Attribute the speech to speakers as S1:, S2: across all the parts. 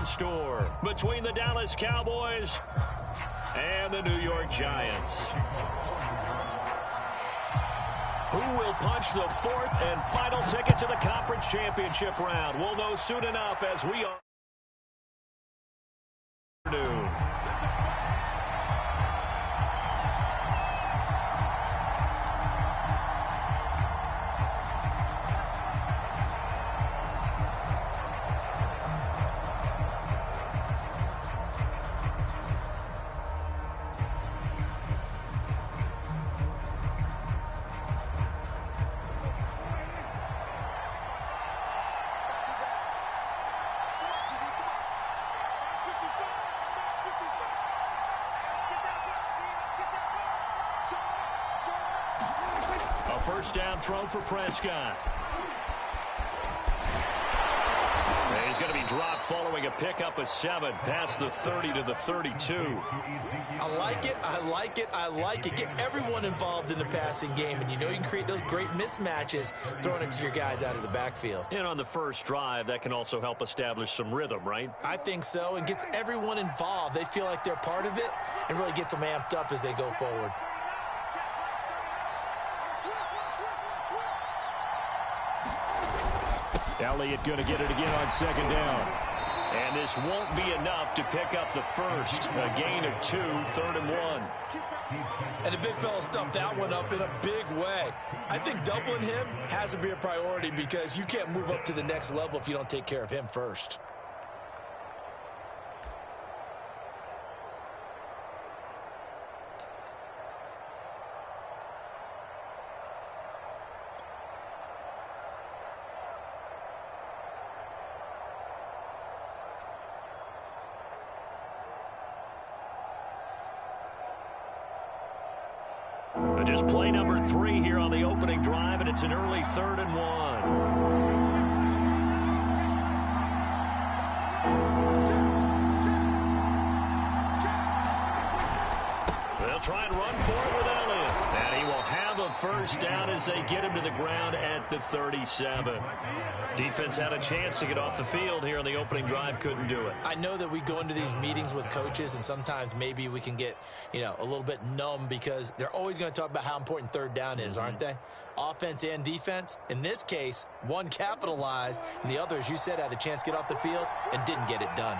S1: in store between the Dallas Cowboys and the New York Giants. Who will punch the fourth and final ticket to the conference championship round? We'll know soon enough as we are. First down throw for Prescott. He's going to be dropped following a pickup of 7 past the 30 to the 32.
S2: I like it. I like it. I like it. Get everyone involved in the passing game, and you know you can create those great mismatches throwing it to your guys out of the backfield.
S1: And on the first drive, that can also help establish some rhythm, right?
S2: I think so, and gets everyone involved. They feel like they're part of it and really gets them amped up as they go forward.
S1: Elliott going to get it again on second down. And this won't be enough to pick up the first. A gain of 2, 3rd and 1.
S2: And the big fella stuffed that one up in a big way. I think doubling him has to be a priority because you can't move up to the next level if you don't take care of him first.
S1: Just play number 3 here on the opening drive, and it's an early 3rd and 1. They'll try and run for it with Elliott. And he will have a first down as they get him to the ground at the 37. Defense had a chance to get off the field here on the opening drive, couldn't do it.
S2: I know that we go into these meetings with coaches, and sometimes maybe we can get, a little bit numb because they're always going to talk about how important 3rd down is, aren't they? Offense and defense. In this case, one capitalized, and the other, as you said, had a chance to get off the field and didn't get it done.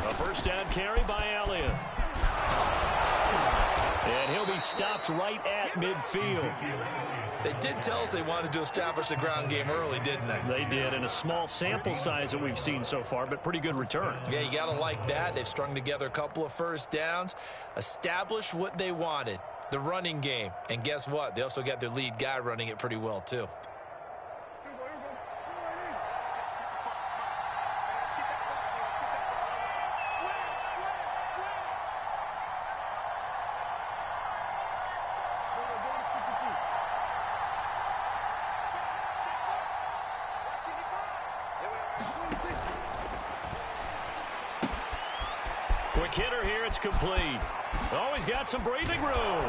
S1: A first down carry by Elliott. And he'll be stopped right at midfield.
S2: They did tell us they wanted to establish the ground game early, didn't they?
S1: They did, in a small sample size that we've seen so far, but pretty good return.
S2: Yeah, you got to like that. They've strung together a couple of first downs, established what they wanted, the running game. And guess what? They also got their lead guy running it pretty well, too.
S1: Quick hitter here, it's complete. Oh, he's got some breathing room.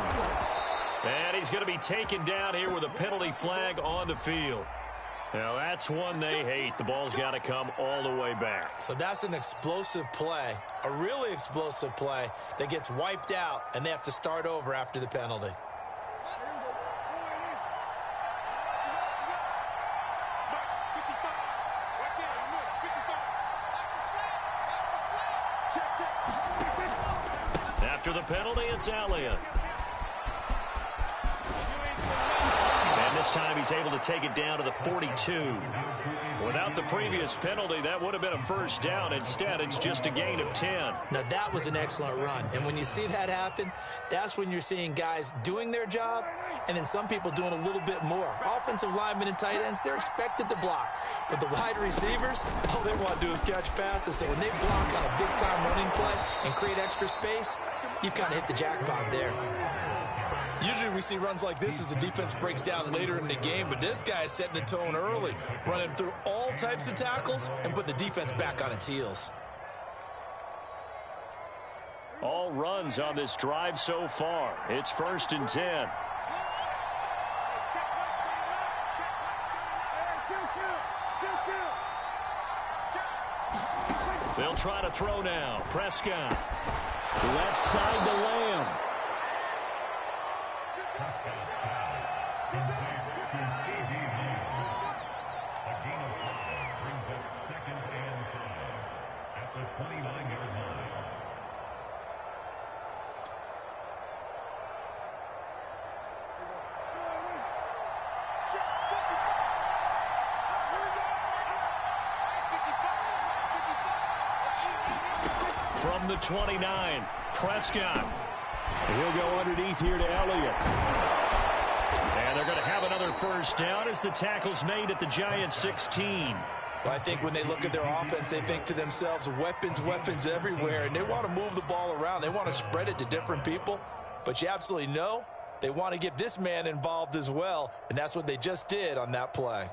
S1: And he's going to be taken down here with a penalty flag on the field. Now, that's one they hate. The ball's got to come all the way back.
S2: So that's an explosive play, a really explosive play that gets wiped out, and they have to start over after the penalty.
S1: After the penalty, it's Elliott. And this time he's able to take it down to the 42. Without the previous penalty, that would have been a first down. Instead, it's just a gain of 10.
S2: Now, that was an excellent run. And when you see that happen, that's when you're seeing guys doing their job and then some people doing a little bit more. Offensive linemen and tight ends, they're expected to block. But the wide receivers, all they want to do is catch passes. So when they block on a big-time running play and create extra space, you've kind of hit the jackpot there. Usually we see runs like this as the defense breaks down later in the game, but this guy is setting the tone early, running through all types of tackles and put the defense back on its heels.
S1: All runs on this drive so far. It's 1st and 10. They'll try to throw now. Prescott.
S3: Left side to Lamb.
S1: From the 29, Prescott.
S3: He'll go underneath here to Elliott.
S1: And they're going to have another first down as the tackle's made at the Giants' 16.
S2: Well, I think when they look at their offense, they think to themselves, weapons, weapons everywhere, and they want to move the ball around. They want to spread it to different people, but you absolutely know they want to get this man involved as well, and that's what they just did on that play.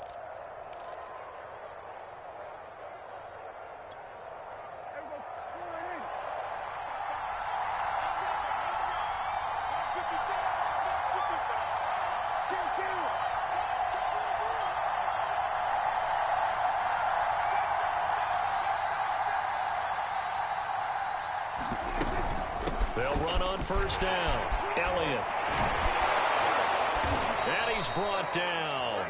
S1: They'll run on first down. Elliott. And he's brought down.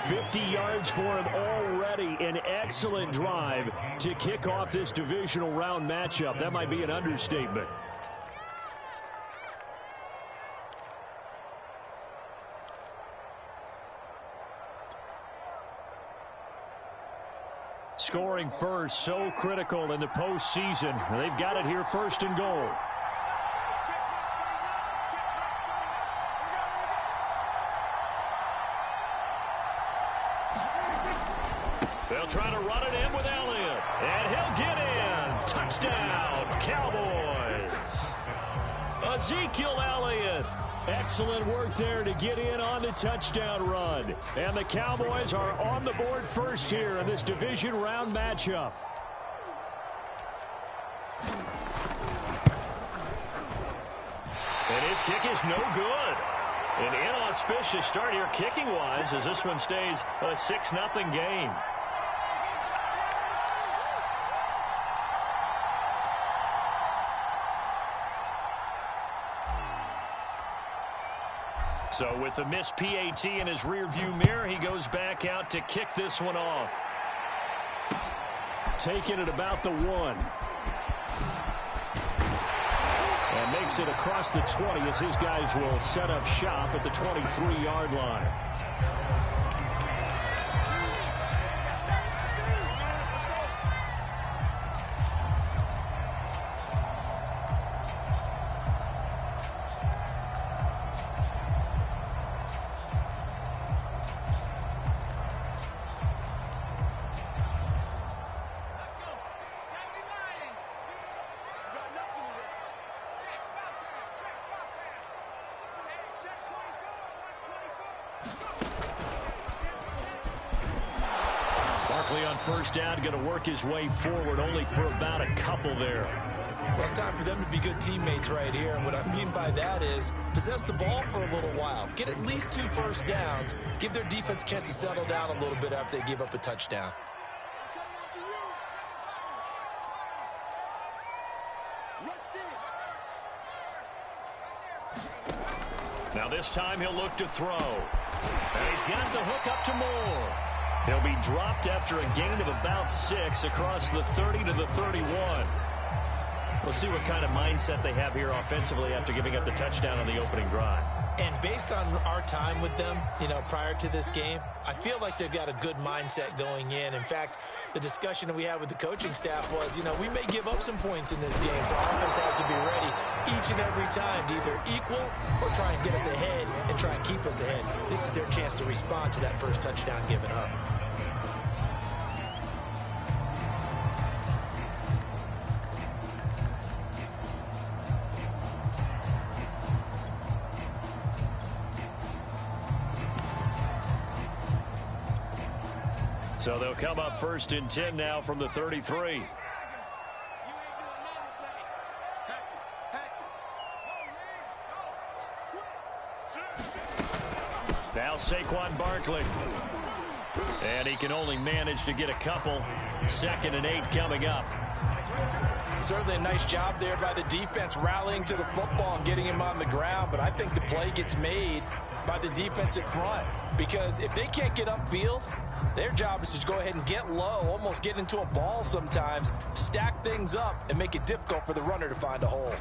S3: 50 yards for him already. An excellent drive to kick off this divisional round matchup. That might be an understatement. Scoring first, so critical in the postseason. They've got it here, first and goal.
S1: They'll try to run it in with Elliott. And he'll get in. Touchdown, Cowboys. Ezekiel Elliott. Excellent work there to get in on the touchdown run. And the Cowboys are on the board first here in this division round matchup. And his kick is no good. An inauspicious start here kicking-wise as this one stays a 6-0 game. So with the missed PAT in his rearview mirror, he goes back out to kick this one off.
S3: Taking it about the 1. And makes it across the 20 as his guys will set up shop at the 23-yard line.
S1: On first down, going to work his way forward, only for about a couple there.
S2: Well, it's time for them to be good teammates right here. And what I mean by that is possess the ball for a little while. Get at least 2 first downs. Give their defense a chance to settle down a little bit after they give up a touchdown.
S1: Now this time he'll look to throw. And he's got the hook up to Moore. He'll be dropped after a gain of about 6 across the 30 to the 31. We'll see what kind of mindset they have here offensively after giving up the touchdown on the opening drive.
S2: And based on our time with them, prior to this game, I feel like they've got a good mindset going in. In fact, the discussion that we had with the coaching staff was, we may give up some points in this game, so our offense has to be ready each and every time to either equal or try and get us ahead and try and keep us ahead. This is their chance to respond to that first touchdown given up.
S1: So they'll come up first and 10 now from the 33. Now Saquon Barkley. And he can only manage to get a couple. 2nd and 8 coming up.
S2: Certainly a nice job there by the defense rallying to the football and getting him on the ground, but I think the play gets made by the defensive front because if they can't get upfield, their job is to go ahead and get low, almost get into a ball sometimes, stack things up, and make it difficult for the runner to find a hole.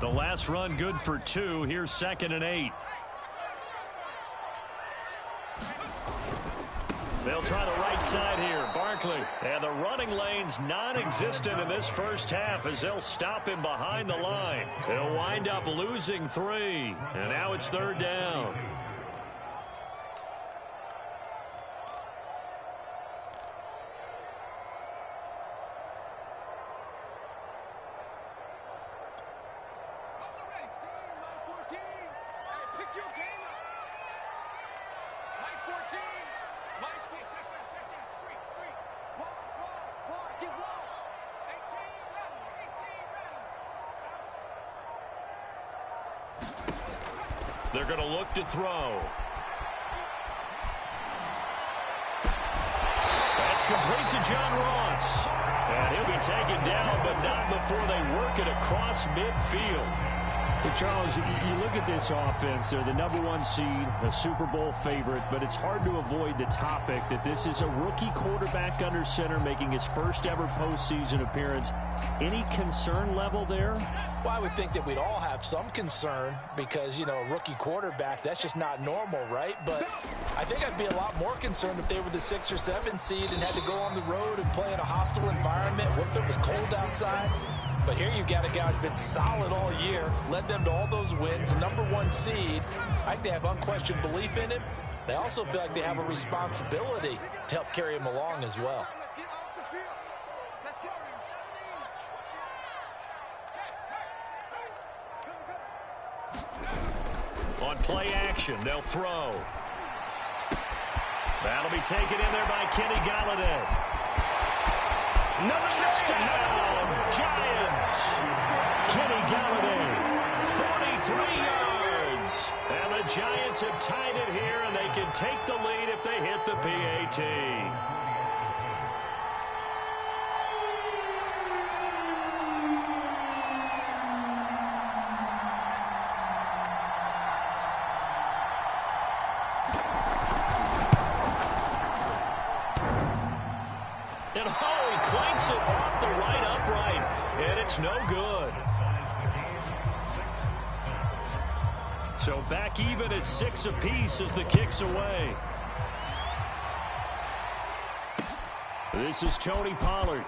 S1: The last run good for 2. Here's 2nd and 8. They'll try the right side here. Barkley. And the running lane's non-existent in this first half as they'll stop him behind the line. They'll wind up losing 3. And now it's 3rd down. They're going to look to throw. That's complete to John Ross. And he'll be taken down, but not before they work it across midfield.
S3: Hey, Charles, you look at this offense. They're the #1 seed, a Super Bowl favorite, but it's hard to avoid the topic that this is a rookie quarterback under center making his first ever postseason appearance. Any concern level there?
S2: Well, I would think that we'd all have some concern because, you know, a rookie quarterback, that's just not normal, right? But I think I'd be a lot more concerned if they were the 6 or 7 seed and had to go on the road and play in a hostile environment. What if it was cold outside? But here you've got a guy who's been solid all year, led them to all those wins, a #1 seed. I think they have unquestioned belief in him. They also feel like they have a responsibility to help carry him along as well.
S1: On play action, they'll throw. That'll be taken in there by Kenny Galladay. Touchdown, Giants. Kenny Galladay, 43 yards. And the Giants have tied it here, and they can take the lead if they hit the PAT. And he clanks it off the right upright, and it's no good. So back even at 6 apiece as the kick's away. This is Tony Pollard.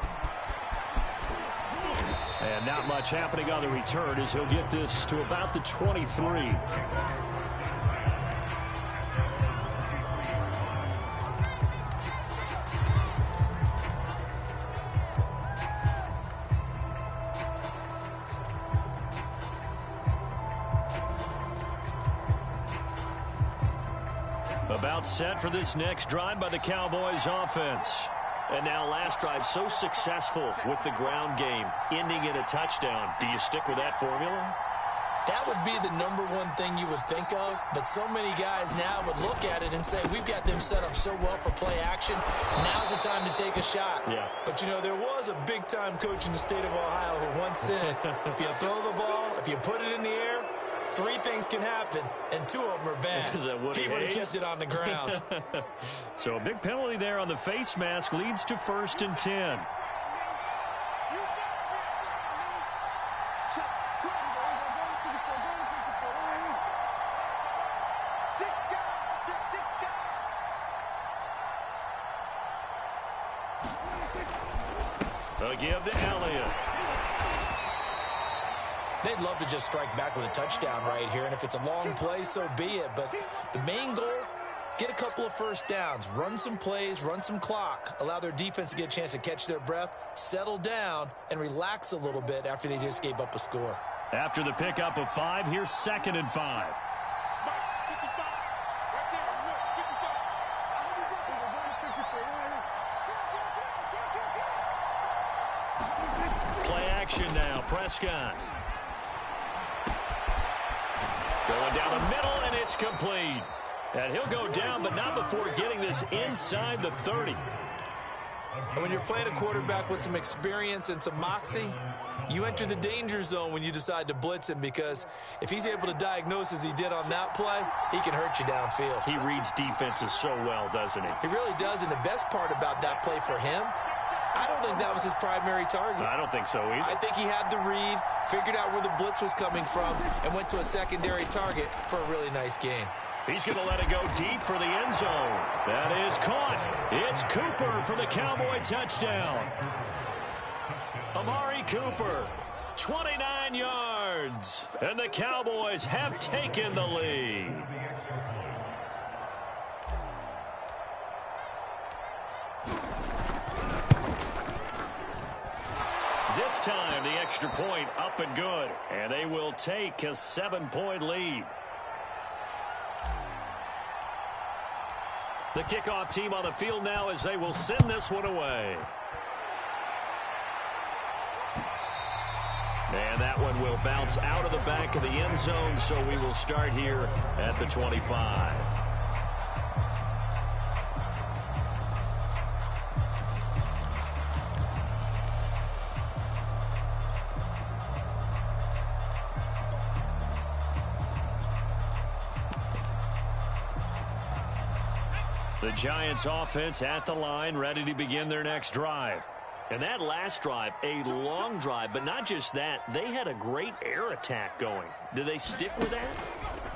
S1: And not much happening on the return as he'll get this to about the 23. About set for this next drive by the Cowboys offense. And now last drive so successful with the ground game, ending in a touchdown. Do you stick with that formula?
S2: That would be the #1 thing you would think of, but so many guys now would look at it and say, we've got them set up so well for play action. Now's the time to take a shot.
S1: Yeah.
S2: But, you know, there was a big-time coach in the state of Ohio who once said, if you throw the ball, if you put it in the air, 3 things can happen, and 2 of them are bad.
S1: Is that Woody
S2: he would have
S1: Hayes?
S2: kept it on the ground.
S1: So a big penalty there on the face mask leads to 1st and 10. A give to Elliott.
S2: They'd love to just strike back with a touchdown right here, and if it's a long play, so be it. But the main goal, get a couple of first downs, run some plays, run some clock, allow their defense to get a chance to catch their breath, settle down, and relax a little bit after they just gave up a score.
S1: After the pickup of 5, here's 2nd and 5. Play action now, Prescott. Going down the middle, and it's complete. And he'll go down, but not before getting this inside the 30.
S2: And when you're playing a quarterback with some experience and some moxie, you enter the danger zone when you decide to blitz him, because if he's able to diagnose as he did on that play, he can hurt you downfield.
S1: He reads defenses so well, doesn't he?
S2: He really does, and the best part about that play for him, I don't think that was his primary target.
S1: I don't think so either.
S2: I think he had the read, figured out where the blitz was coming from, and went to a secondary target for a really nice gain.
S1: He's going to let it go deep for the end zone. That is caught. It's Cooper for the Cowboy touchdown. Amari Cooper, 29 yards. And the Cowboys have taken the lead. This time, the extra point up and good. And they will take a 7-point lead. The kickoff team on the field now as they will send this one away. And that one will bounce out of the back of the end zone, so we will start here at the 25. The Giants offense at the line, ready to begin their next drive. And that last drive, a long drive, but not just that, they had a great air attack going. Do they stick with that?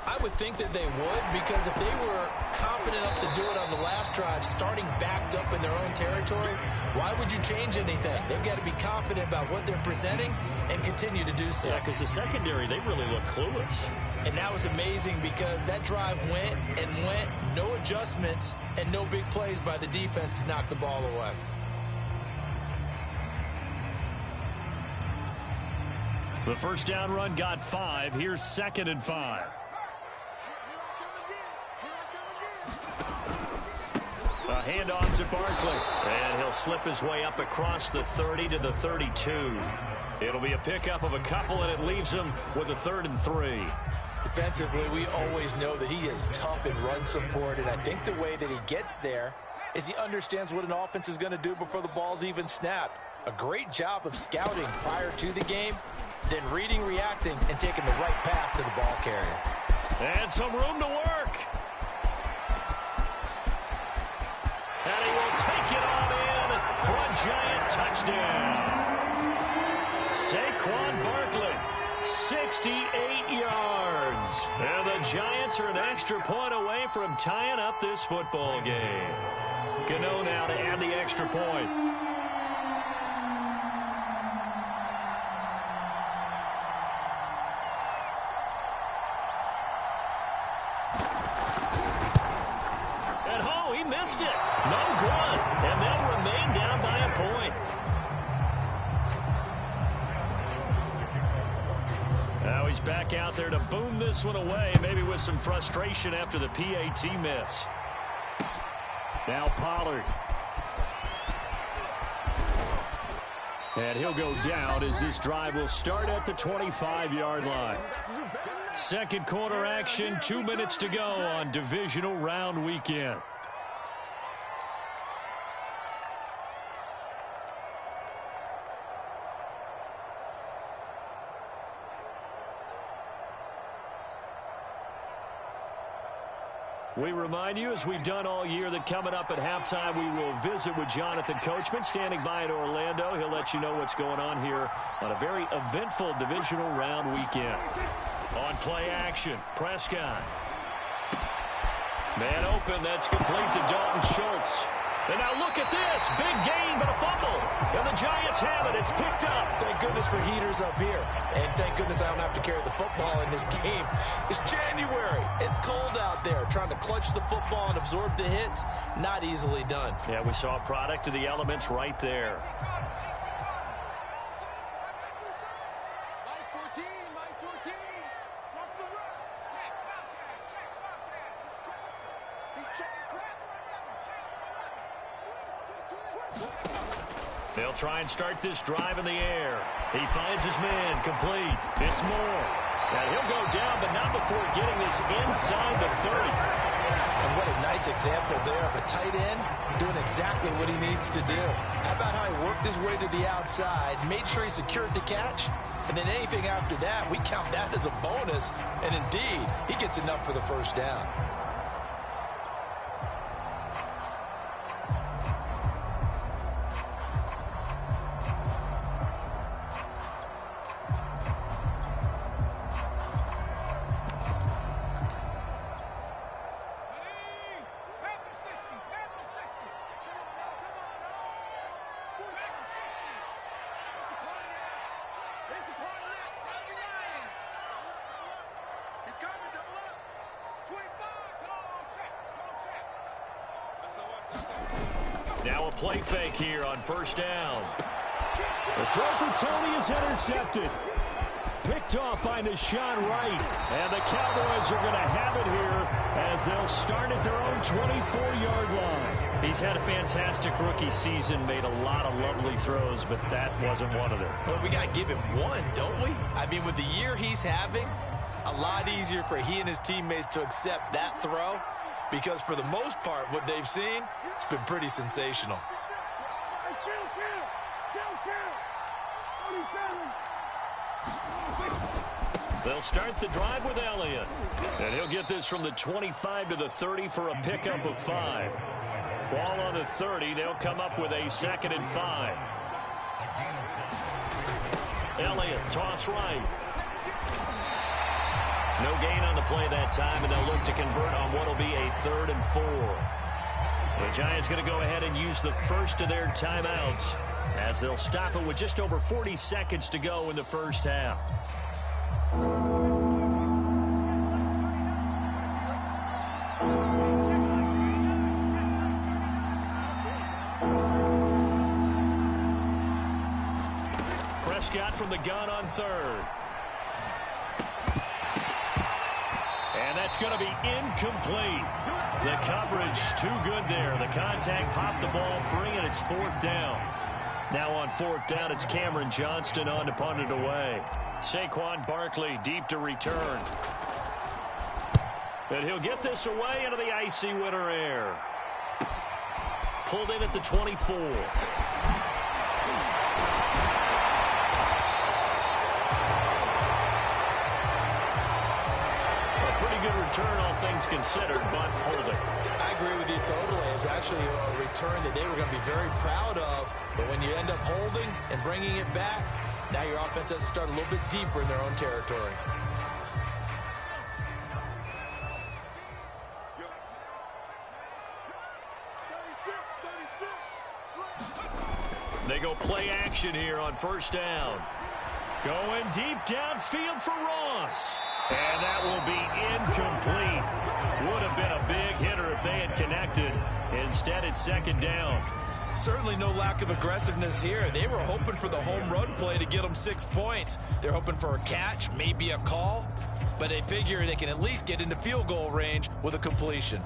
S2: I would think that they would, because if they were confident enough to do it on the last drive, starting backed up in their own territory, why would you change anything? They've got to be confident about what they're presenting and continue to do so.
S1: Yeah, because the secondary, they really look clueless.
S2: And that was amazing, because that drive went and went, no adjustments, and no big plays by the defense to knock the ball away.
S1: The first down run got 5. Here's 2nd and 5. A handoff to Barkley. And he'll slip his way up across the 30 to the 32. It'll be a pickup of a couple, and it leaves him with a 3rd and 3.
S2: Defensively, we always know that he is tough in run support, and I think the way that he gets there is he understands what an offense is going to do before the ball's even snapped. A great job of scouting prior to the game, then reading, reacting, and taking the right path to the ball carrier.
S1: And some room to work. And he will take it on in for a Giant touchdown. Saquon Barkley, 68 yards. And the Giants are an extra point away from tying up this football game. Gano now to add the extra point. Missed it. No good. And they'll remain down by a point. Now he's back out there to boom this one away, maybe with some frustration after the PAT miss. Now Pollard. And he'll go down as this drive will start at the 25-yard line. Second quarter action, 2 minutes to go on divisional round weekend. We remind you, as we've done all year, that coming up at halftime, we will visit with Jonathan Coachman, standing by in Orlando. He'll let you know what's going on here on a very eventful divisional round weekend. On play action, Prescott. Man open, that's complete to Dalton Schultz. And now look at this. Big gain, but a fumble. And the Giants have it. It's picked up.
S2: Thank goodness for heaters up here. And thank goodness I don't have to carry the football in this game. It's January. It's cold out there. Trying to clutch the football and absorb the hits, not easily done.
S1: Yeah, we saw a product of the elements right there. They'll try and start this drive in the air. He finds his man complete. It's Moore. And he'll go down, but not before getting this inside the 30.
S2: And what a nice example there of a tight end doing exactly what he needs to do. How about how he worked his way to the outside, made sure he secured the catch, and then anything after that, we count that as a bonus. And indeed, he gets enough for the first down.
S1: Now a play fake here on first down.
S3: The throw for Tony is intercepted. Picked off by Deshaun Wright. And the Cowboys are going to have it here as they'll start at their own 24-yard line.
S1: He's had a fantastic rookie season, made a lot of lovely throws, but that wasn't one of them.
S2: Well, we got to give him one, don't we? I mean, with the year he's having, a lot easier for he and his teammates to accept that throw, because for the most part, what they've seen, it's been pretty sensational.
S1: They'll start the drive with Elliott. And he'll get this from the 25 to the 30 for a pickup of 5. Ball on the 30. They'll come up with a 2nd and 5. Elliott, toss right. No gain on the play that time, and they'll look to convert on what will be a 3rd and 4. The Giants going to go ahead and use the first of their timeouts as they'll stop it with just over 40 seconds to go in the first half. Prescott from the gun on 3rd. And that's going to be incomplete. The coverage too good there. The contact popped the ball free, and it's 4th down. Now on 4th down, it's Cameron Johnston on to punt it away. Saquon Barkley deep to return. And he'll get this away into the icy winter air. Pulled in at the 24. Good return, all things considered, but holding.
S2: I agree with you totally. It's actually a return that they were going to be very proud of. But when you end up holding and bringing it back, now your offense has to start a little bit deeper in their own territory.
S1: They go play action here on first down. Going deep downfield for Ross. And that will be incomplete. Would have been a big hitter if they had connected. Instead, it's 2nd down.
S2: Certainly no lack of aggressiveness here. They were hoping for the home run play to get them 6 points. They're hoping for a catch, maybe a call, but they figure they can at least get into field goal range with a completion.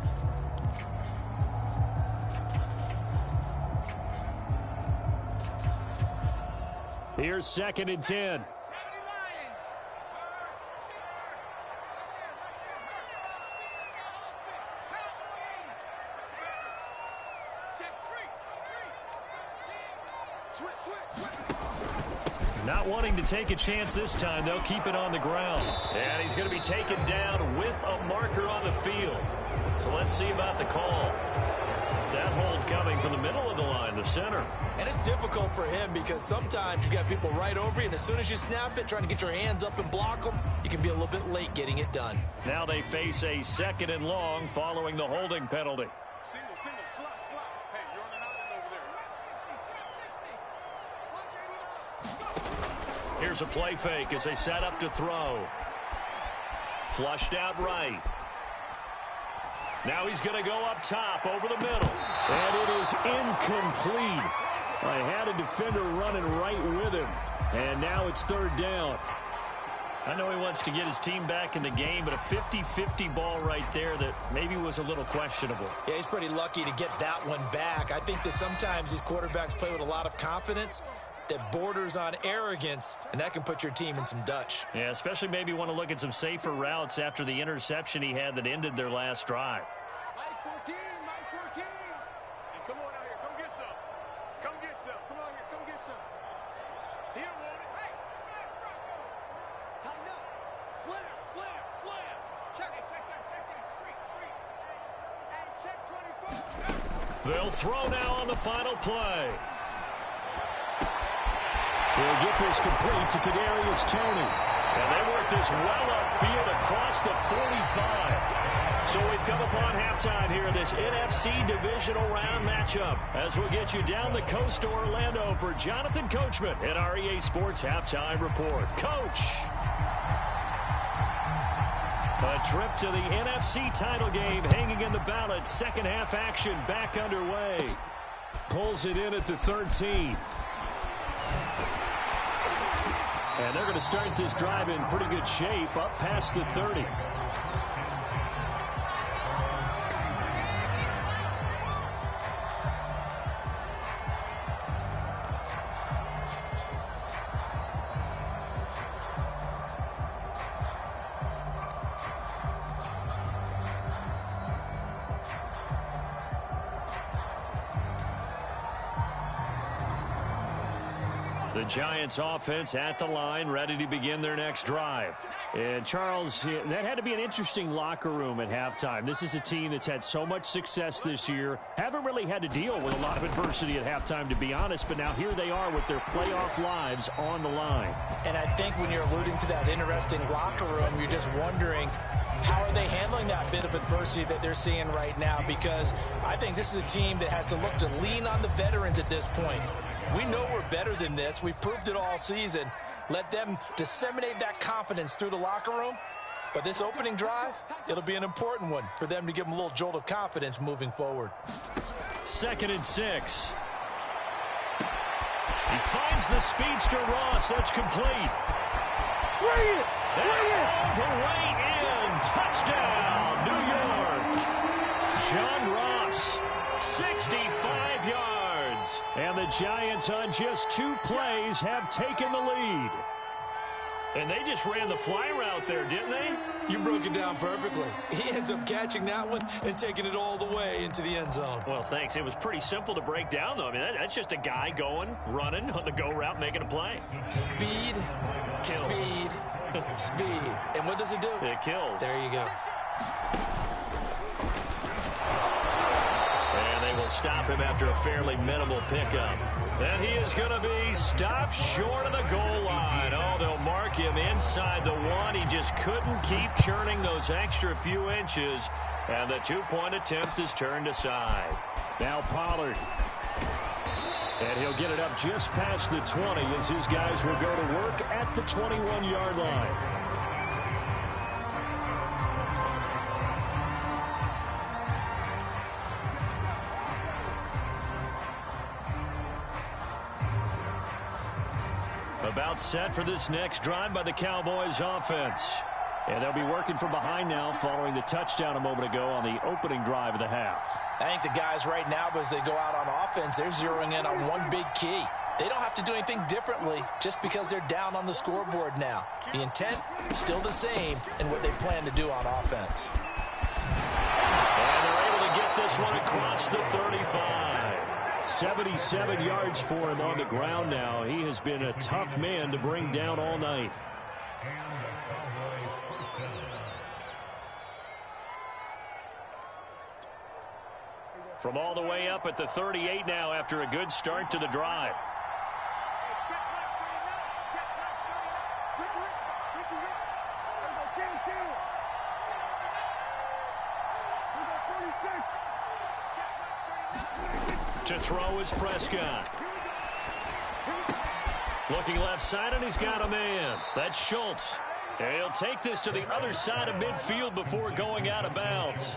S3: Here's 2nd and 10. Not wanting to take a chance this time, they'll keep it on the ground.
S1: And he's going to be taken down with a marker on the field. So let's see about the call. That hold coming from the middle of the line, the center.
S2: And it's difficult for him because sometimes you've got people right over you, and as soon as you snap it, trying to get your hands up and block them, you can be a little bit late getting it done.
S1: Now they face a 2nd and long following the holding penalty.
S4: Single, slot. Hey, you're on an island over there.
S1: Here's a play fake as they set up to throw. Flushed out right. Now he's going to go up top over the middle.
S3: And it is incomplete. I had a defender running right with him. And now it's 3rd down.
S1: I know he wants to get his team back in the game, but a 50-50 ball right there that maybe was a little questionable.
S2: Yeah, he's pretty lucky to get that one back. I think that sometimes these quarterbacks play with a lot of confidence. that borders on arrogance, and that can put your team in some Dutch.
S1: Yeah, especially maybe want to look at some safer routes after the interception he had that ended their last drive.
S4: Mike 14, Mike 14. Hey, come on out here. Come get some. Come get some. Come on here. Come get some. He don't want it. Hey, smash, Bronco. Tighten up. Slam, slam, slam. Check it. Check that. Street. Hey, check 24.
S1: They'll throw now on the final play.
S3: They'll get this complete to Kadarius Toney.
S1: And they work this well upfield across the 45. So we've come upon halftime here in this NFC divisional round matchup as we'll get you down the coast to Orlando for Jonathan Coachman at our EA Sports Halftime Report. Coach! A trip to the NFC title game hanging in the balance. Second half action back underway.
S3: Pulls it in at the 13. And they're going to start this drive in pretty good shape up past the 30.
S1: The Giants offense at the line, ready to begin their next drive.
S3: And, Charles, that had to be an interesting locker room at halftime. This is a team that's had so much success this year. Haven't really had to deal with a lot of adversity at halftime, to be honest. But now here they are with their playoff lives on the line.
S2: And I think when you're alluding to that interesting locker room, you're just wondering, how are they handling that bit of adversity that they're seeing right now? Because I think this is a team that has to look to lean on the veterans at this point. We know we're better than this. We've proved it all season. Let them disseminate that confidence through the locker room. But this opening drive, it'll be an important one for them to give them a little jolt of confidence moving forward.
S1: 2nd and 6. He finds the speedster Ross. That's complete.
S3: Bring it!
S1: All the way in. Touchdown, New York. John Ross, 65 yards.
S3: And the Giants on just 2 plays have taken the lead.
S1: And they just ran the fly route there, didn't they?
S2: You broke it down perfectly. He ends up catching that one and taking it all the way into the end zone.
S1: Well, thanks. It was pretty simple to break down, though. I mean, that's just a guy going, running on the go route, making a play.
S2: Speed,
S1: Kills.
S2: speed, speed. And what does it do?
S1: It kills.
S2: There you go.
S1: And they will stop him after a fairly minimal pickup. And he is going to be stopped short of the goal line. Oh, they'll mark him inside the 1. He just couldn't keep churning those extra few inches. And the 2-point attempt is turned aside.
S3: Now Pollard. And he'll get it up just past the 20 as his guys will go to work at the 21-yard line.
S1: About set for this next drive by the Cowboys offense.
S3: And they'll be working from behind now following the touchdown a moment ago on the opening drive of the half.
S2: I think the guys right now, as they go out on offense, they're zeroing in on one big key. They don't have to do anything differently just because they're down on the scoreboard now. The intent is still the same in what they plan to do on offense.
S1: And they're able to get this one across the 35.
S3: 77 yards for him on the ground now. He has been a tough man to bring down all night.
S1: From all the way up at the 38 now after a good start to the drive. To throw is Prescott. Looking left side, and he's got a man. That's Schultz. And he'll take this to the other side of midfield before going out of bounds.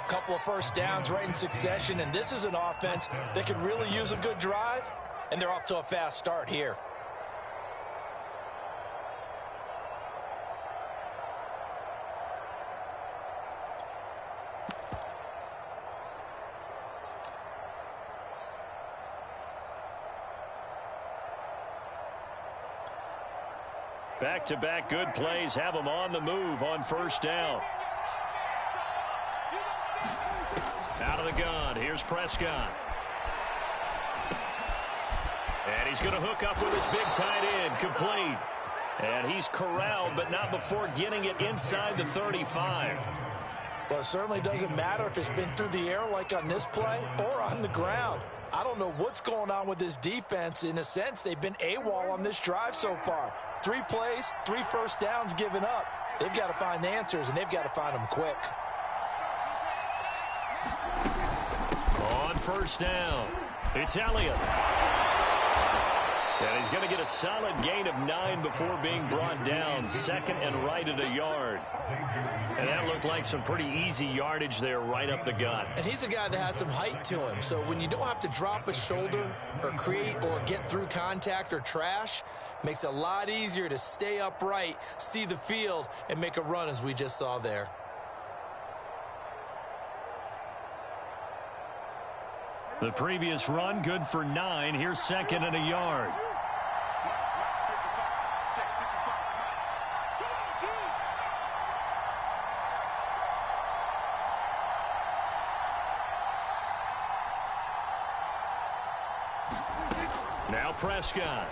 S2: Couple of first downs right in succession, and this is an offense that could really use a good drive, and they're off to a fast start here.
S1: Back-to-back good plays have them on the move on first down. Out of the gun, here's Prescott. And he's going to hook up with his big tight end, complete. And he's corralled, but not before getting it inside the 35.
S2: Well, it certainly doesn't matter if it's been through the air like on this play or on the ground. I don't know what's going on with this defense. In a sense, they've been AWOL on this drive so far. 3 plays, 3 first downs given up. They've got to find the answers, and they've got to find them quick.
S1: On first down, it's Elliott. And he's going to get a solid gain of 9 before being brought down. Second and right at a yard. And that looked like some pretty easy yardage there right up the gut.
S2: And he's a guy that has some height to him. So when you don't have to drop a shoulder or create or get through contact or trash, makes it a lot easier to stay upright, see the field, and make a run as we just saw there.
S1: The previous run, good for 9. Here's second and a yard. Now Prescott.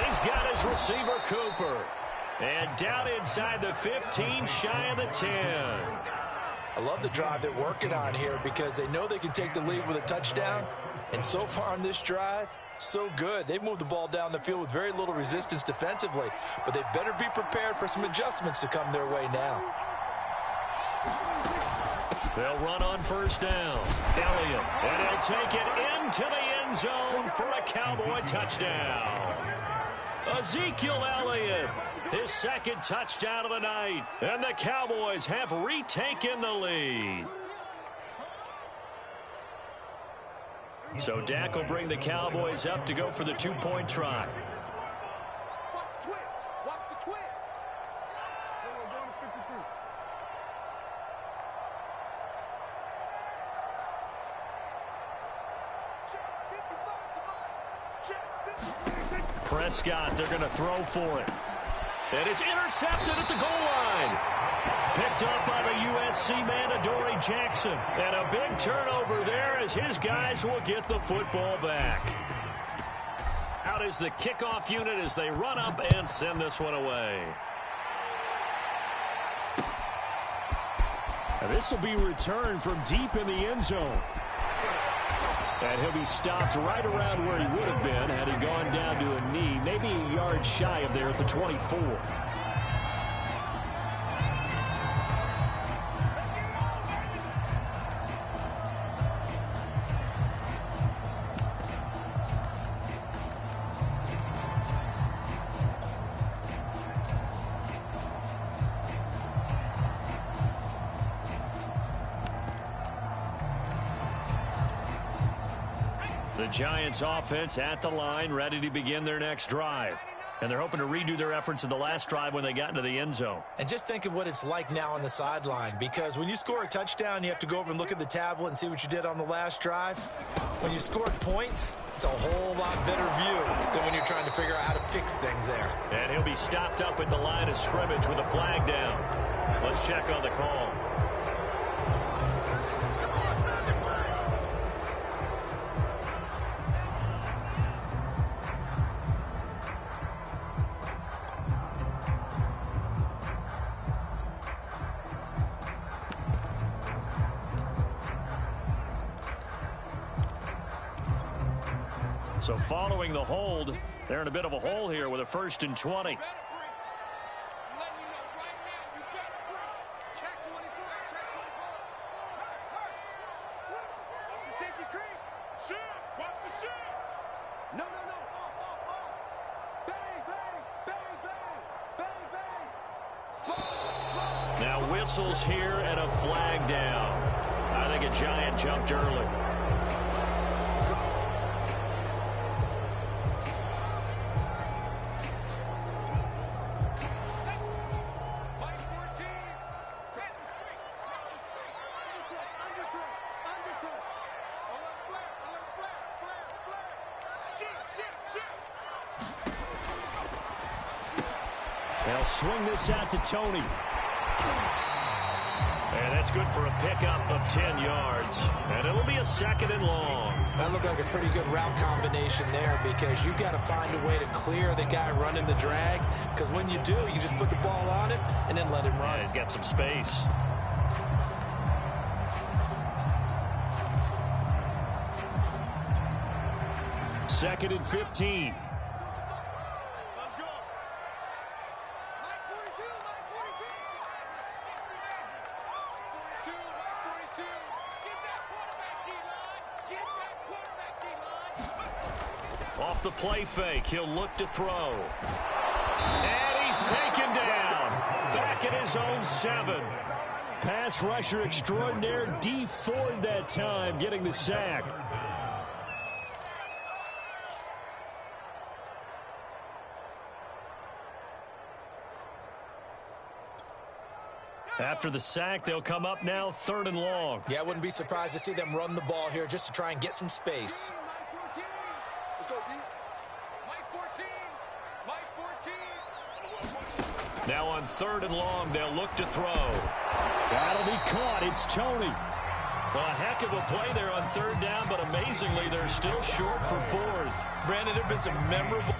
S1: He's got his receiver, Cooper. And down inside the 15, shy of the 10.
S2: I love the drive they're working on here because they know they can take the lead with a touchdown. And so far on this drive, so good. They've moved the ball down the field with very little resistance defensively. But they better be prepared for some adjustments to come their way now.
S1: They'll run on first down. Elliott. And he'll take it into the end zone for a Cowboy touchdown. Ezekiel Elliott. His second touchdown of the night. And the Cowboys have retaken the lead. So Dak will bring the Cowboys up to go for the 2-point try.
S4: Watch the twist. Watch the twist.
S1: Prescott, they're going to throw for it. And it's intercepted at the goal line. Picked up by the USC man, Adoree Jackson. And a big turnover there as his guys will get the football back. Out is the kickoff unit as they run up and send this one away.
S3: And this will be returned from deep in the end zone. And he'll be stopped right around where he would have been had he gone down to a knee, maybe a yard shy of there at the 24.
S1: The Giants offense at the line, ready to begin their next drive. And they're hoping to redo their efforts in the last drive when they got into the end zone.
S2: And just think of what it's like now on the sideline, because when you score a touchdown, you have to go over and look at the tablet and see what you did on the last drive. When you scored points, it's a whole lot better view than when you're trying to figure out how to fix things there.
S1: And he'll be stopped up at the line of scrimmage with a flag down. Let's check on the call. So following the hold, they're in a bit of a hole here with a 1st and 20. Now whistles here and a flag down. I think a Giant jumped early.
S3: They'll swing this out to Tony.
S1: And that's good for a pickup of 10 yards. And it'll be a 2nd and long.
S2: That looked like a pretty good route combination there because you've got to find a way to clear the guy running the drag. Because when you do, you just put the ball on him and then let him run.
S1: Yeah, he's got some space.
S3: Second and 15.
S4: Let's go. Mike 42, Mike 42. 42, Mike 42. Get that quarterback, D-line. Get that quarterback, D-line.
S1: Off the play fake, he'll look to throw. And he's taken down. Back at his own 7.
S3: Pass rusher extraordinaire, D Ford that time, getting the sack.
S1: After the sack, they'll come up now 3rd and long.
S2: Yeah, I wouldn't be surprised to see them run the ball here just to try and get some space.
S4: Mike 14. Let's go, D. Mike 14. Mike 14.
S1: Now on 3rd and long, they'll look to throw.
S3: That'll be caught. It's Tony.
S1: A heck of a play there on 3rd down, but amazingly, they're still short for 4th.
S2: Brandon, there have been some memorable...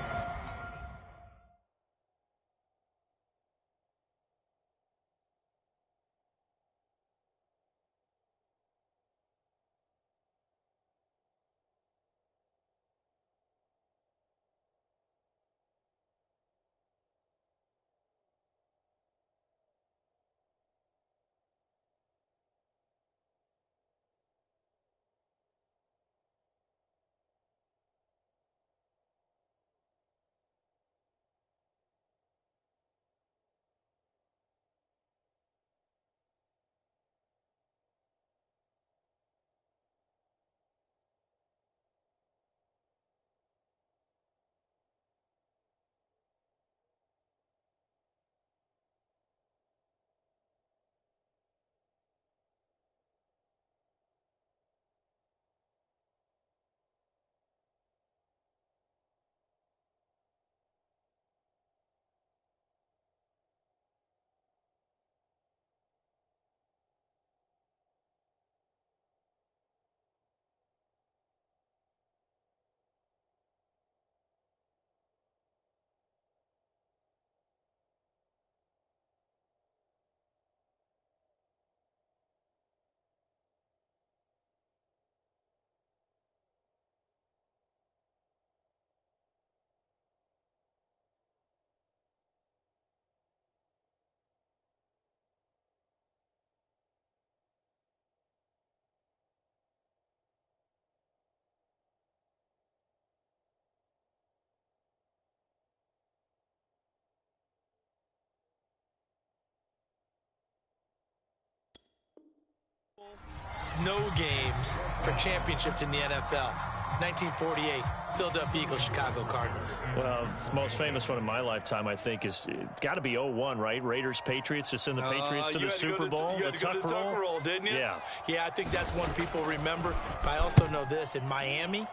S2: Snow games for championships in the NFL. 1948, Philadelphia Eagles, Chicago Cardinals.
S1: Well, the most famous one in my lifetime, I think, is got to be 01, right? Raiders, Patriots, to send the Patriots to the Super Bowl.
S2: You had to go to the Tuck roll, didn't you?
S1: Yeah.
S2: Yeah, I think that's one people remember. But I also know this. In Miami,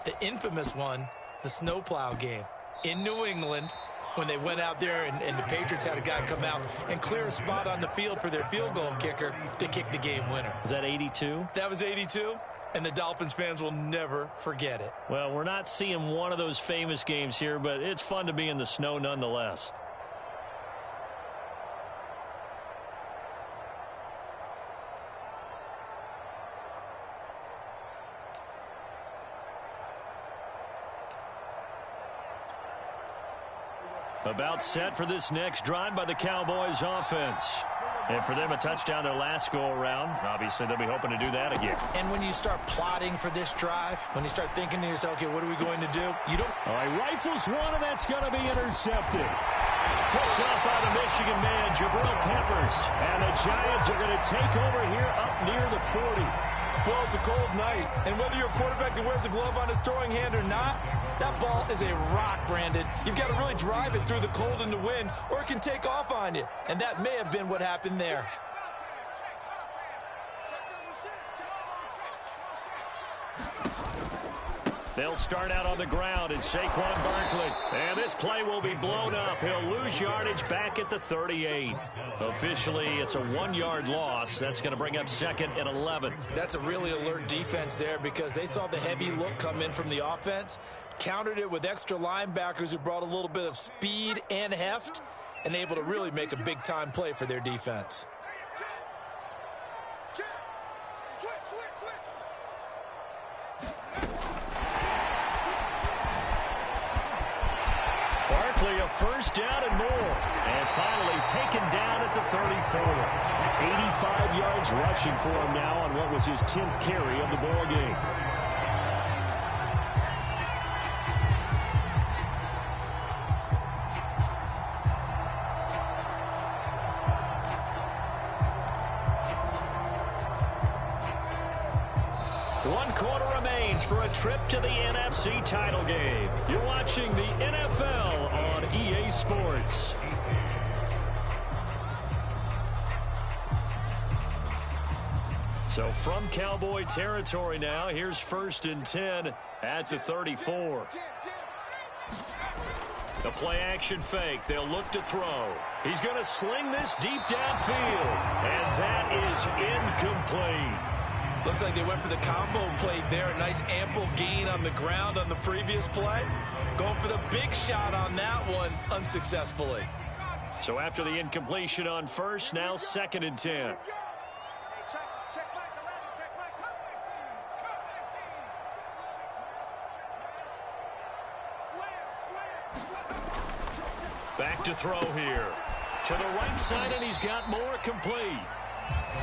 S2: the infamous one, the snowplow game. In New England, when they went out there and the Patriots had a guy come out and clear a spot on the field for their field goal kicker to kick the game winner.
S3: Is that 82?
S2: That was 82, and the Dolphins fans will never forget it.
S1: Well, we're not seeing one of those famous games here, but it's fun to be in the snow nonetheless. About set for this next drive by the Cowboys offense. And for them, a touchdown their last go-around. Obviously, they'll be hoping to do that again.
S2: And when you start plotting for this drive, when you start thinking to yourself, okay, what are we going to do? You don't...
S3: All right, rifles one, and that's going to be intercepted.
S1: Picked up by the Michigan man, Jabril Peppers.
S3: And the Giants are going to take over here up near the 40.
S2: Well, it's a cold night, and whether you're a quarterback that wears a glove on his throwing hand or not, that ball is a rock, Brandon. You've got to really drive it through the cold and the wind, or it can take off on you. And that may have been what happened there.
S1: They'll start out on the ground, and Saquon Barkley. And this play will be blown up. He'll lose yardage back at the 38. Officially, it's a 1-yard loss. That's going to bring up 2nd and 11.
S2: That's a really alert defense there because they saw the heavy look come in from the offense, countered it with extra linebackers who brought a little bit of speed and heft, and able to really make a big-time play for their defense.
S1: Barkley, a first down and more. And finally taken down at the 34.
S3: 85 yards rushing for him now on what was his 10th carry of the ball game.
S1: One quarter remains for a trip to the NFC title game. You're watching the NFL on EA Sports. So from Cowboy territory now, here's 1st and 10 at the 34. The play action fake. They'll look to throw. He's going to sling this deep downfield. And that is incomplete.
S2: Looks like they went for the combo play there. A nice ample gain on the ground on the previous play. Going for the big shot on that one unsuccessfully.
S1: So after the incompletion on first, now 2nd and 10. Back to throw here. To the right side, and he's got more complete.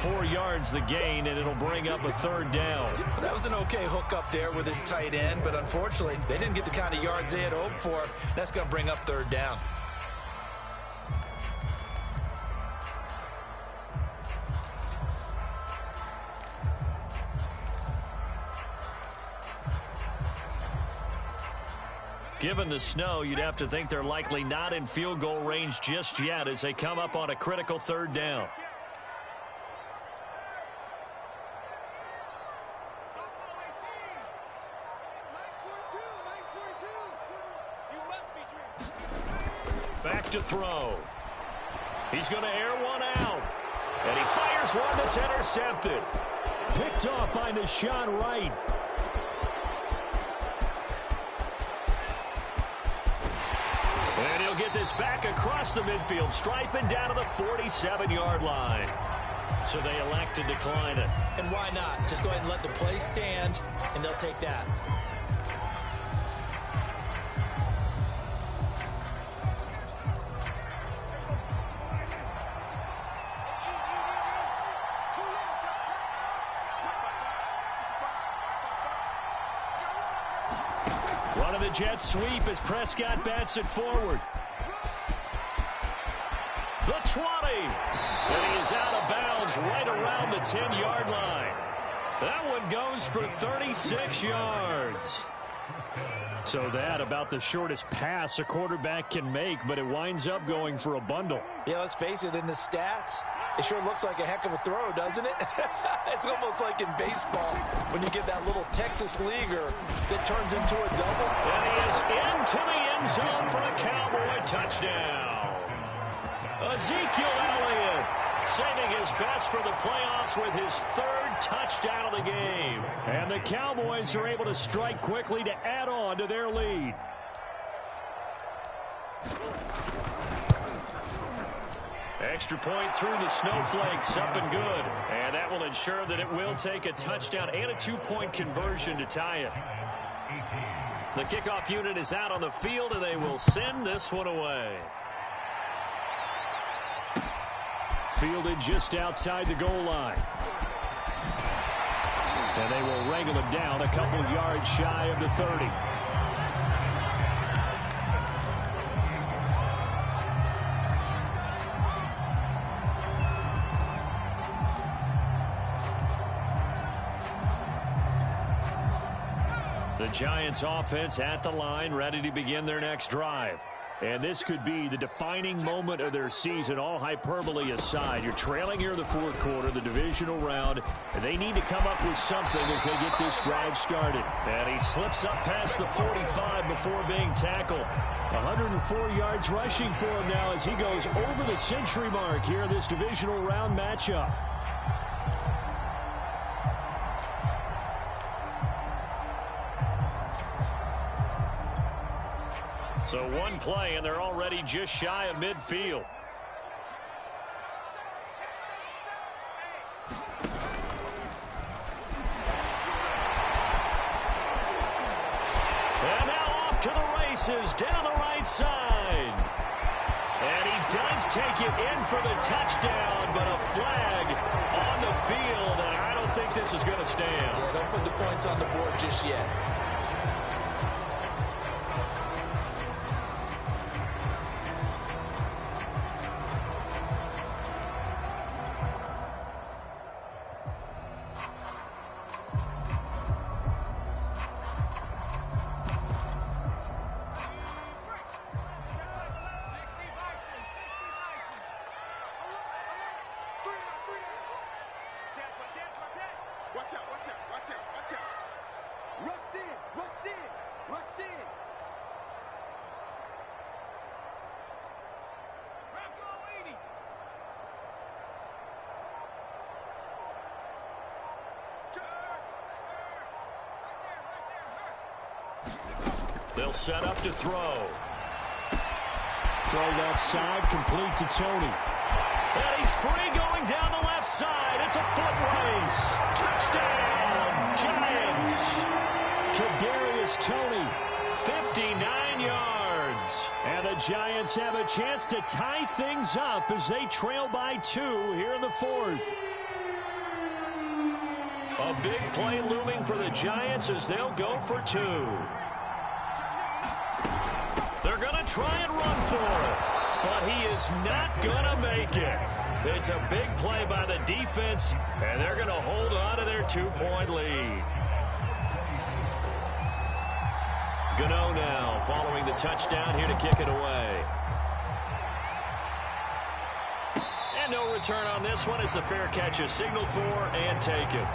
S1: 4 yards the gain, and it'll bring up a 3rd down.
S2: Well, that was an okay hook up there with his tight end, but unfortunately, they didn't get the kind of yards they had hoped for. That's going to bring up 3rd down.
S1: Given the snow, you'd have to think they're likely not in field goal range just yet as they come up on a critical 3rd down. Back to throw. He's going to air one out. And he fires one that's intercepted.
S3: Picked off by Deshaun Wright.
S1: And he'll get this back across the midfield stripe and down to the 47-yard line. So they elect to decline it.
S2: And why not? Just go ahead and let the play stand, and they'll take that.
S1: Running the jet sweep as Prescott bats it forward. The 20. And he is out of bounds right around the 10-yard line. That one goes for 36 yards.
S3: So that about the shortest pass a quarterback can make, but it winds up going for a bundle.
S2: Yeah, let's face it, in the stats, it sure looks like a heck of a throw, doesn't it? It's almost like in baseball when you get that little Texas leaguer that turns into a double.
S1: And he is into the end zone for the Cowboy touchdown. Ezekiel Elliott saving his best for the playoffs with his 3rd touchdown of the game.
S3: And the Cowboys are able to strike quickly to add on to their lead.
S1: Extra point through the snowflakes, up and good. And that will ensure that it will take a touchdown and a 2-point conversion to tie it. The kickoff unit is out on the field, and they will send this one away.
S3: Fielded just outside the goal line. And they will wrangle him down a couple yards shy of the 30.
S1: The Giants offense at the line, ready to begin their next drive.
S3: And this could be the defining moment of their season, all hyperbole aside. You're trailing here in the fourth quarter, the divisional round, and they need to come up with something as they get this drive started.
S1: And he slips up past the 45 before being tackled.
S3: 104 yards rushing for him now as he goes over the century mark here in this divisional round matchup.
S1: So one play, and they're already just shy of midfield. And now off to the races, down the right side. And he does take it in for the touchdown, but a flag on the field, and I don't think this is going to stand.
S2: Yeah, don't put the points on the board just yet.
S1: They'll set up to throw.
S3: Throw left side, complete to Tony.
S1: And he's free going down the left side. It's a foot race. Touchdown, Giants.
S3: Kadarius Toney,
S1: 59 yards.
S3: and the Giants have a chance to tie things up as they trail by 2 here in the fourth.
S1: A big play looming for the Giants as they'll go for 2. They're going to try and run for it, but he is not going to make it. It's a big play by the defense, and they're going to hold on to their 2-point lead. Gano now following the touchdown here to kick it away. And no return on this one as the fair catch is signaled for and taken.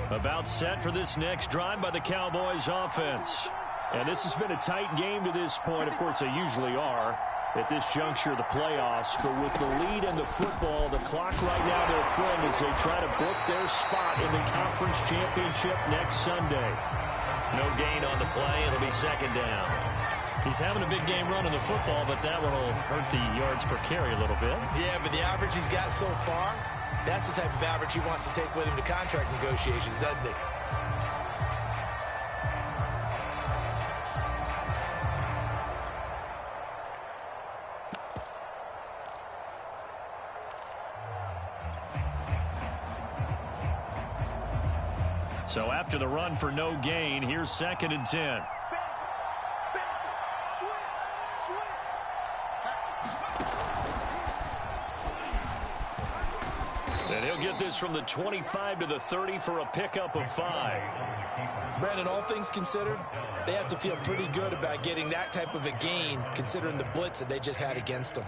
S1: About set for this next drive by the Cowboys offense.
S3: And this has been a tight game to this point. Of course, they usually are at this juncture of the playoffs. But with the lead in the football, the clock right now their friend as they try to book their spot in the conference championship next Sunday.
S1: No gain on the play. It'll be second down. He's having a big game running the football, but that one will hurt the yards per carry a little bit.
S2: Yeah, but the average he's got so far, that's the type of average he wants to take with him to contract negotiations, doesn't he?
S1: So after the run for no gain, here's 2nd and 10. And he'll get this from the 25 to the 30 for a pickup of 5.
S2: Brandon, all things considered, they have to feel pretty good about getting that type of a gain considering the blitz that they just had against them.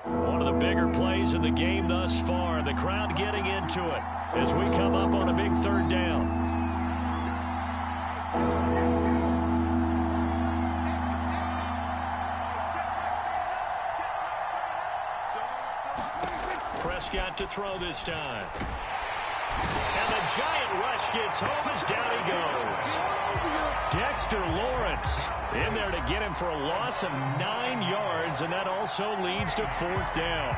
S1: One of the bigger plays in the game thus far. The crowd getting into it as we come up on a big 3rd down. Prescott to throw this time. And the giant rush gets home as down he goes. Dexter Lawrence in there to get him for a loss of 9 yards, and that also leads to 4th down.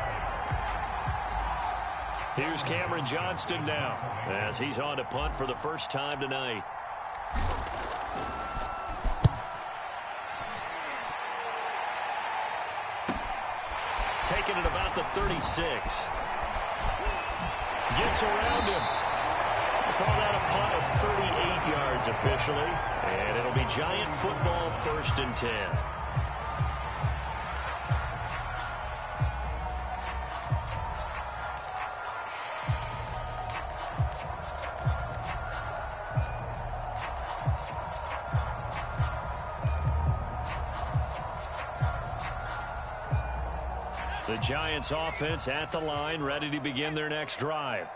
S1: Here's Cameron Johnston now as he's on to punt for the first time tonight. Taking it about the 36. Gets around him. Call that a punt of 38 yards officially. And it'll be Giant football, 1st and 10. The Giants offense at the line, ready to begin their next drive.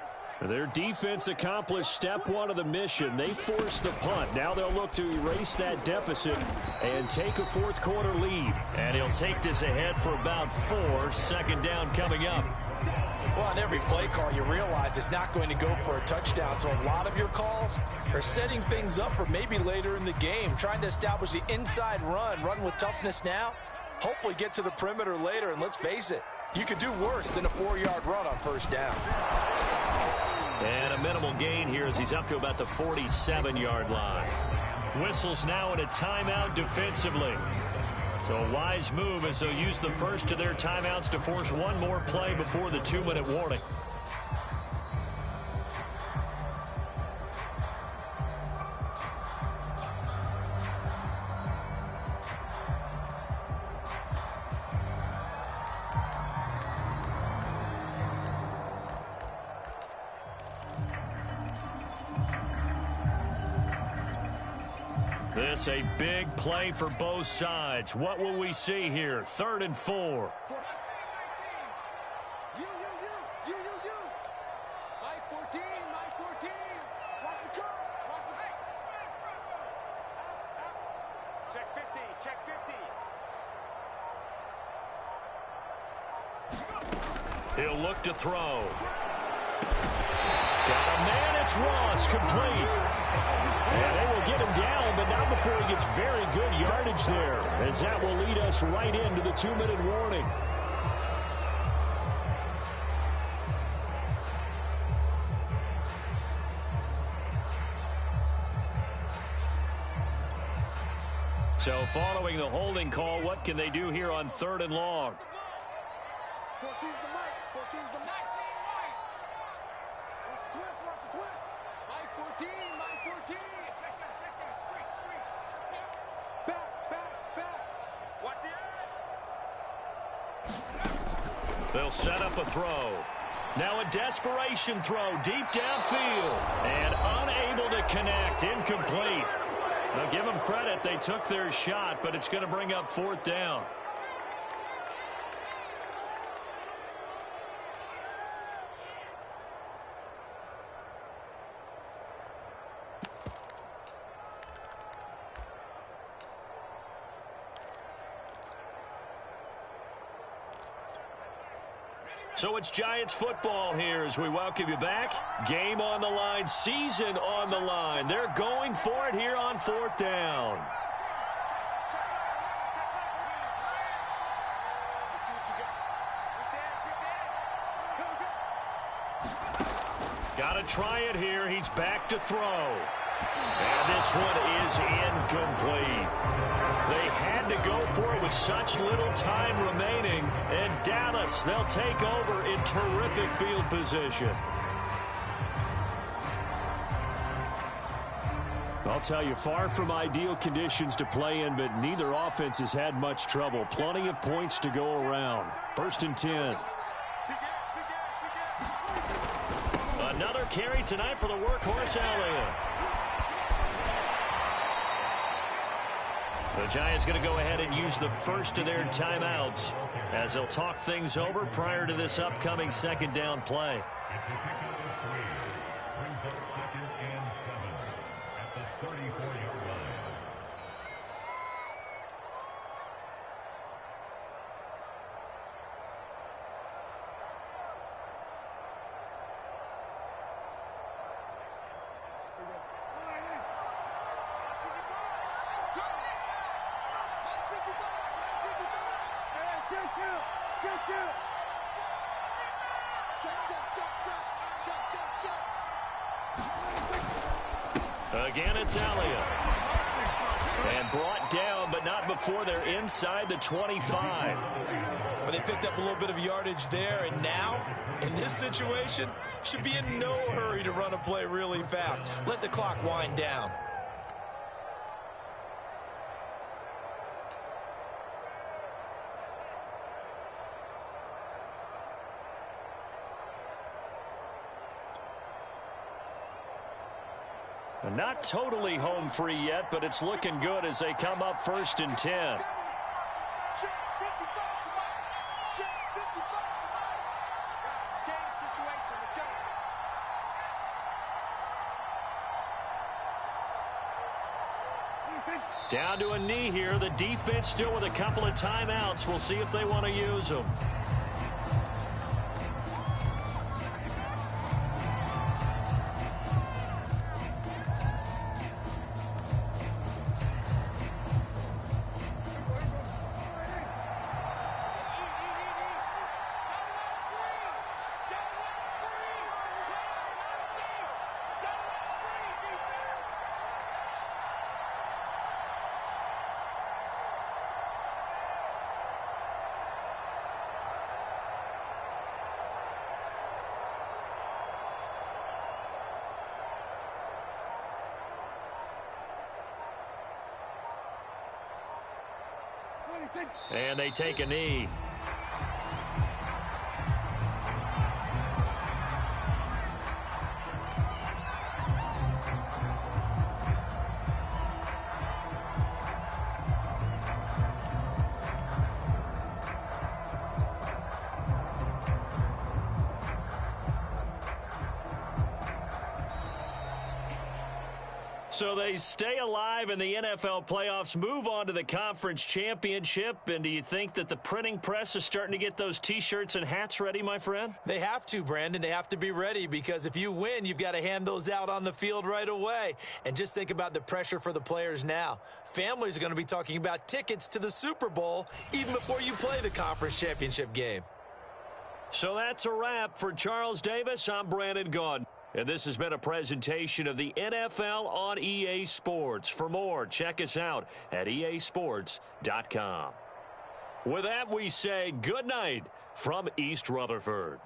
S1: Their defense accomplished step 1 of the mission. They forced the punt. Now they'll look to erase that deficit and take a 4th quarter lead. And he'll take this ahead for about 4. 2nd down coming up.
S2: Well, on every play call, you realize it's not going to go for a touchdown. So a lot of your calls are setting things up for maybe later in the game, trying to establish the inside run with toughness now. Hopefully get to the perimeter later, and let's face it, you could do worse than a 4-yard run on 1st down.
S1: And a minimal gain here as he's up to about the 47-yard line. Whistles now in a timeout defensively. So a wise move as they'll use the first of their timeouts to force one more play before the 2-minute warning. This a big play for both sides. What will we see here? 3rd and 4.
S4: You. My 14. Watch the curl. Watch the hey. Check 50. Check 50.
S1: He'll look to throw. Got a man. It's Ross, complete. And they will get him down, but not before he gets very good yardage there, as that will lead us right into the 2-minute warning. So following the holding call, what can they do here on 3rd and long?
S4: 14's the mic. 14's the mic. Watch the twist. My 14. Back. Watch the edge.
S1: They'll set up a throw. Now a desperation throw deep downfield. And unable to connect. Incomplete. Now give them credit. They took their shot, but it's going to bring up 4th down. So it's Giants football here as we welcome you back. Game on the line, season on the line. They're going for it here on 4th down. Got to try it here. He's back to throw. And this one is incomplete. They had to go for it with such little time remaining. And Dallas, they'll take over in terrific field position.
S3: I'll tell you, far from ideal conditions to play in, but neither offense has had much trouble. Plenty of points to go around. 1st and 10.
S1: Another carry tonight for the workhorse Elliott. The Giants going to go ahead and use the first of their timeouts as they'll talk things over prior to this upcoming 2nd down play.
S5: Brings up 2nd and 7 at the 34-yard line.
S1: Again, it's Elliott. And brought down, but not before they're inside the 25.
S2: Well, they picked up a little bit of yardage there, and now, in this situation, should be in no hurry to run a play really fast. Let the clock wind down.
S1: Not totally home free yet, but it's looking good as they come up 1st and 10. Down to a knee here. The defense still with a couple of timeouts. We'll see if they want to use them. And they take a knee. So they stay alive in the NFL playoffs, move on to the conference championship. And do you think that the printing press is starting to get those T-shirts and hats ready, my friend?
S2: They have to, Brandon. They have to be ready because if you win, you've got to hand those out on the field right away. And just think about the pressure for the players now. Families are going to be talking about tickets to the Super Bowl even before you play the conference championship game.
S1: So that's a wrap. For Charles Davis, I'm Brandon Gaudin. And this has been a presentation of the NFL on EA Sports. For more, check us out at easports.com. With that, we say good night from East Rutherford.